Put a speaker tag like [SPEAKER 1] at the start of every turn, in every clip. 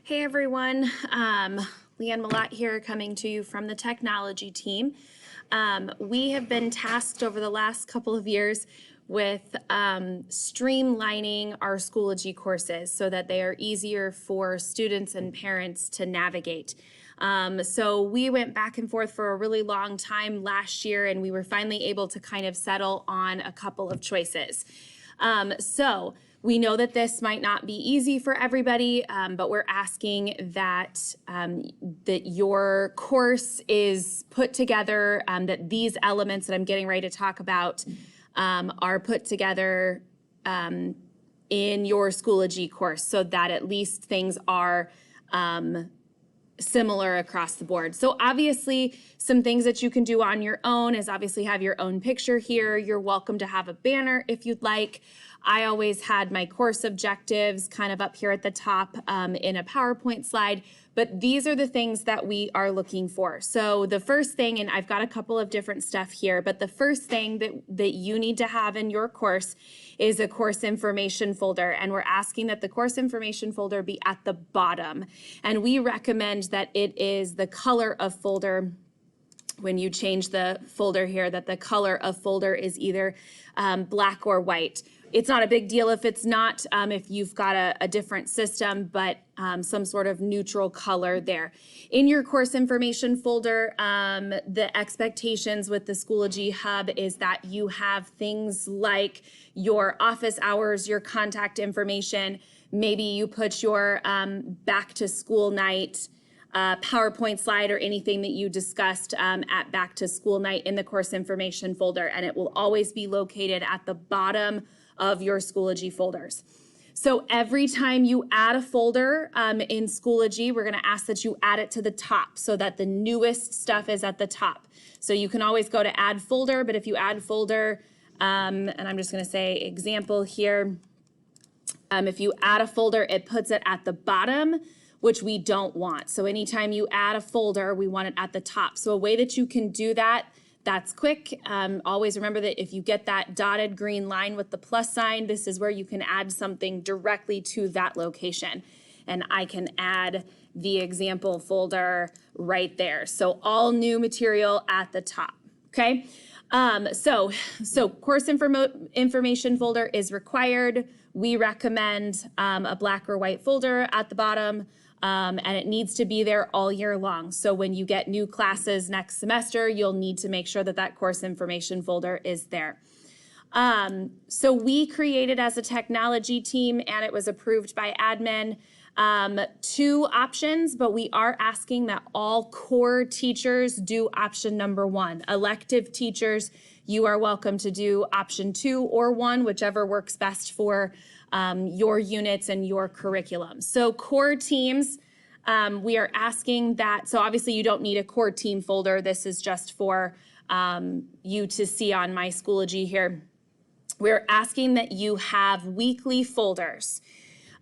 [SPEAKER 1] Hey everyone, Leanne Malott here coming to you from the technology team. We have been tasked over the last couple of years with streamlining our Schoology courses so that they are easier for students and parents to navigate. So we went back and forth for a really long time last year, and we were finally able to kind of settle on a couple of choices. So we know that this might not be easy for everybody, but we're asking that that your course is put together, that these elements that I'm getting ready to talk about are put together in your Schoology course so that at least things are similar across the board. So obviously some things that you can do on your own is obviously have your own picture here. You're welcome to have a banner if you'd like. I always had my course objectives kind of up here at the top in a PowerPoint slide, but these are the things that we are looking for. So the first thing, and I've got a couple of different stuff here, but the first thing that you need to have in your course is a course information folder, and we're asking that the course information folder be at the bottom. And we recommend that it is the color of folder. When you change the folder here, that the color of folder is either black or white. It's not a big deal if it's not, if you've got a different system, but some sort of neutral color there. In your course information folder, the expectations with the Schoology Hub is that you have things like your office hours, your contact information. Maybe you put your back to school night PowerPoint slide or anything that you discussed at back to school night in the course information folder, and it will always be located at the bottom of your Schoology folders. So every time you add a folder in Schoology, we're going to ask that you add it to the top so that the newest stuff is at the top. So you can always go to add folder, but if you add folder, and I'm just going to say example here, if you add a folder, it puts it at the bottom, which we don't want. So anytime you add a folder, we want it at the top. So a way that you can do that, that's quick. Always remember that if you get that dotted green line with the plus sign, this is where you can add something directly to that location. And I can add the example folder right there. So all new material at the top, okay? So course information folder is required. We recommend a black or white folder at the bottom. And it needs to be there all year long. So when you get new classes next semester, you'll need to make sure that that course information folder is there. So we created as a technology team, and it was approved by admin, 2 options, but we are asking that all core teachers do option number 1. Elective teachers, you are welcome to do option 2 or 1, whichever works best for your units and your curriculum. So core teams, we are asking that, so obviously you don't need a core team folder. This is just for you to see on my Schoology here. We're asking that you have weekly folders.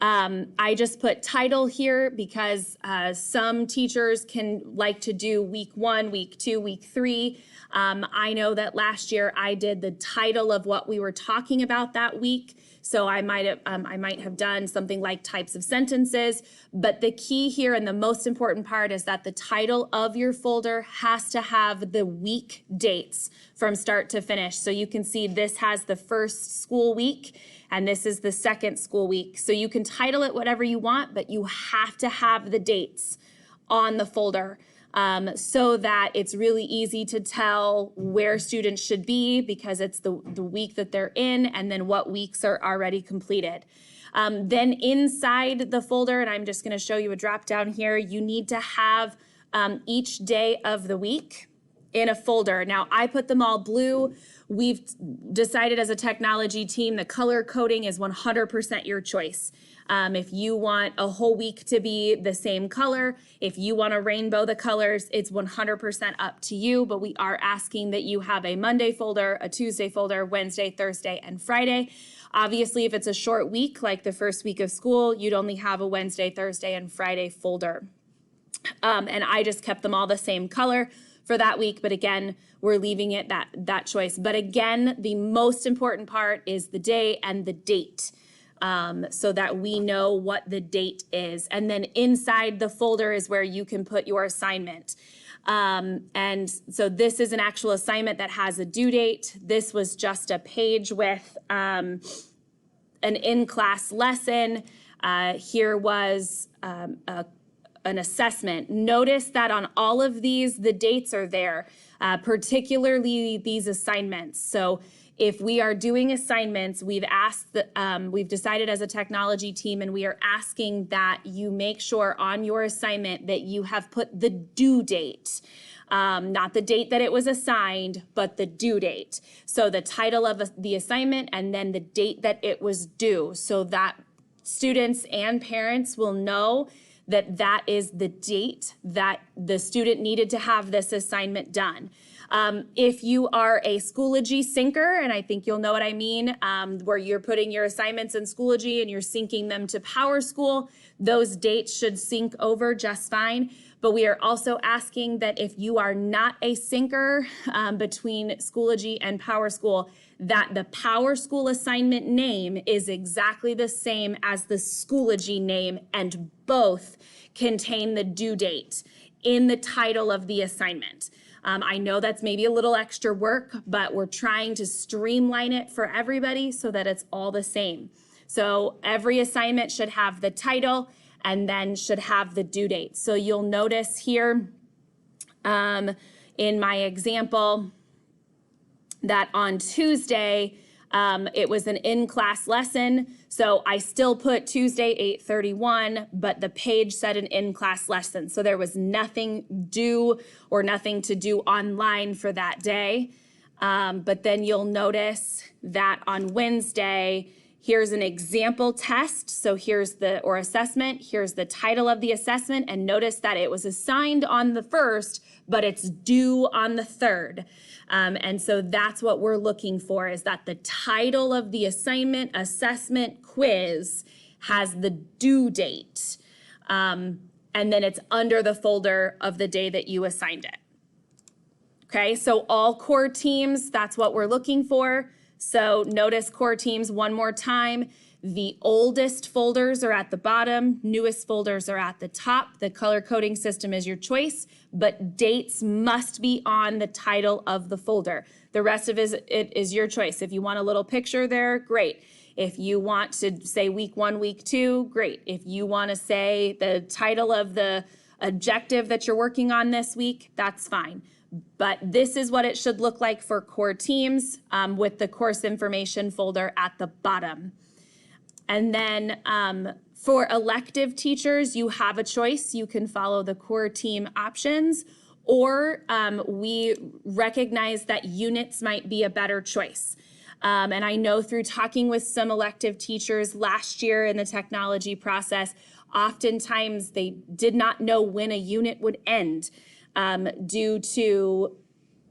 [SPEAKER 1] I just put title here because some teachers can like to do week 1, week 2, week 3. I know that last year I did the title of what we were talking about that week. So I might have done something like types of sentences, but the key here and the most important part is that the title of your folder has to have the week dates from start to finish. So you can see this has the first school week and this is the second school week. So you can title it whatever you want, but you have to have the dates on the folder. So that it's really easy to tell where students should be because it's the week that they're in and then what weeks are already completed. Then inside the folder, and I'm just going to show you a drop down here, you need to have each day of the week in a folder. Now I put them all blue. We've decided as a technology team the color coding is 100% your choice. If you want a whole week to be the same color, if you want to rainbow the colors, it's 100% up to you, but we are asking that you have a Monday folder, a Tuesday folder, Wednesday, Thursday, and Friday. Obviously, if it's a short week, like the first week of school, you'd only have a Wednesday, Thursday, and Friday folder. And I just kept them all the same color for that week, but again, we're leaving it that choice. But again, the most important part is the day and the date. so that we know what the date is. And then inside the folder is where you can put your assignment. And so this is an actual assignment that has a due date. This was just a page with an in-class lesson. Here was an assessment. Notice that on all of these, the dates are there, particularly these assignments. So if we are doing assignments, we've decided as a technology team, and we are asking that you make sure on your assignment that you have put the due date, not the date that it was assigned, but the due date. So the title of the assignment and then the date that it was due, so that students and parents will know that that is the date that the student needed to have this assignment done. If you are a Schoology syncer, and I think you'll know what I mean, where you're putting your assignments in Schoology and you're syncing them to PowerSchool, those dates should sync over just fine. But we are also asking that if you are not a syncer between Schoology and PowerSchool, that the PowerSchool assignment name is exactly the same as the Schoology name, and both contain the due date in the title of the assignment. I know that's maybe a little extra work, but we're trying to streamline it for everybody so that it's all the same. So every assignment should have the title and then should have the due date. So you'll notice here in my example that on Tuesday, it was an in-class lesson. So I still put Tuesday 8:31, but the page said an in-class lesson. So there was nothing due or nothing to do online for that day. But then you'll notice that on Wednesday, here's an example test. So here's or assessment, here's the title of the assessment, and notice that it was assigned on the 1st, but it's due on the 3rd. And so that's what we're looking for, is that the title of the assignment, assessment, quiz has the due date. And then it's under the folder of the day that you assigned it. Okay, so all core teams, that's what we're looking for. So notice core teams one more time. The oldest folders are at the bottom, newest folders are at the top. The color coding system is your choice, but dates must be on the title of the folder. The rest of it is your choice. If you want a little picture there, great. If you want to say week 1, week 2, great. If you want to say the title of the objective that you're working on this week, that's fine. But this is what it should look like for core teams with the course information folder at the bottom. And then for elective teachers, you have a choice. You can follow the core team options, or we recognize that units might be a better choice. And I know through talking with some elective teachers last year in the technology process, oftentimes they did not know when a unit would end due to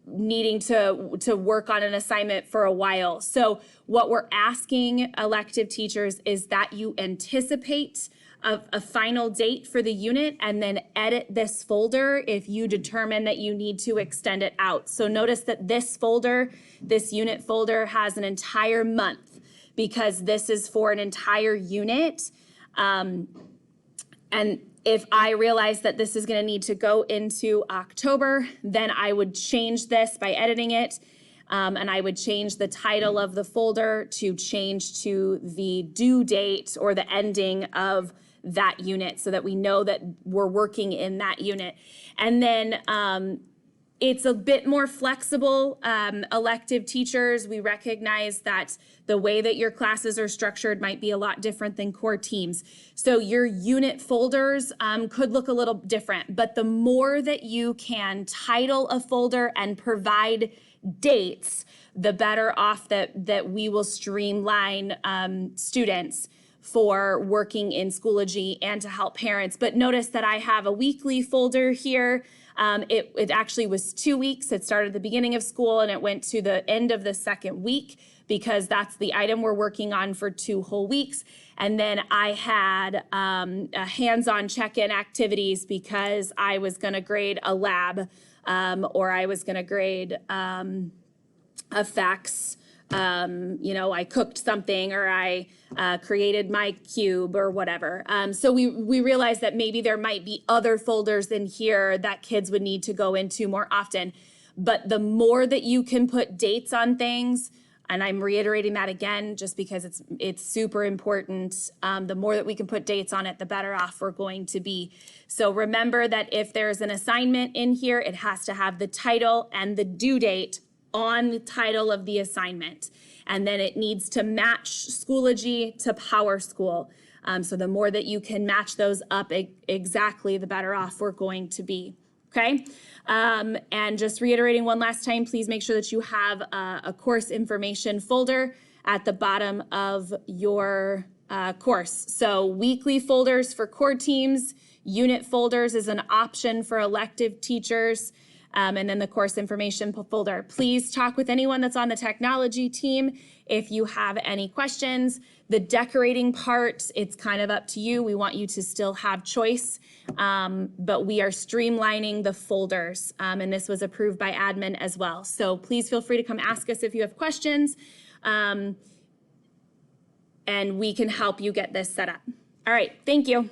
[SPEAKER 1] needing to work on an assignment for a while. So what we're asking elective teachers is that you anticipate a final date for the unit and then edit this folder if you determine that you need to extend it out. So notice that this folder, this unit folder, has an entire month because this is for an entire unit. And if I realize that this is going to need to go into October, then I would change this by editing it, and I would change the title of the folder to change to the due date or the ending of that unit so that we know that we're working in that unit. And then it's a bit more flexible. Elective teachers, we recognize that the way that your classes are structured might be a lot different than core teams. So your unit folders could look a little different, but the more that you can title a folder and provide dates, the better off that we will streamline students for working in Schoology and to help parents. But notice that I have a weekly folder here. It actually was 2 weeks. It started at the beginning of school and it went to the end of the second week because that's the item we're working on for 2 whole weeks. And then I had a hands-on check-in activities because I was going to grade a lab or I was going to grade a fax I cooked something, or I created my cube or whatever. So we realized that maybe there might be other folders in here that kids would need to go into more often. But the more that you can put dates on things, and I'm reiterating that again, just because it's super important. The more that we can put dates on it, the better off we're going to be. So remember that if there's an assignment in here, it has to have the title and the due date on the title of the assignment. And then it needs to match Schoology to PowerSchool. So the more that you can match those up exactly, the better off we're going to be. Okay, and just reiterating one last time, please make sure that you have a course information folder at the bottom of your course. So weekly folders for core teams, unit folders is an option for elective teachers, and then the course information folder. Please talk with anyone that's on the technology team if you have any questions. The decorating part, it's kind of up to you. We want you to still have choice, but we are streamlining the folders, and this was approved by admin as well. So please feel free to come ask us if you have questions, and we can help you get this set up. All right, thank you.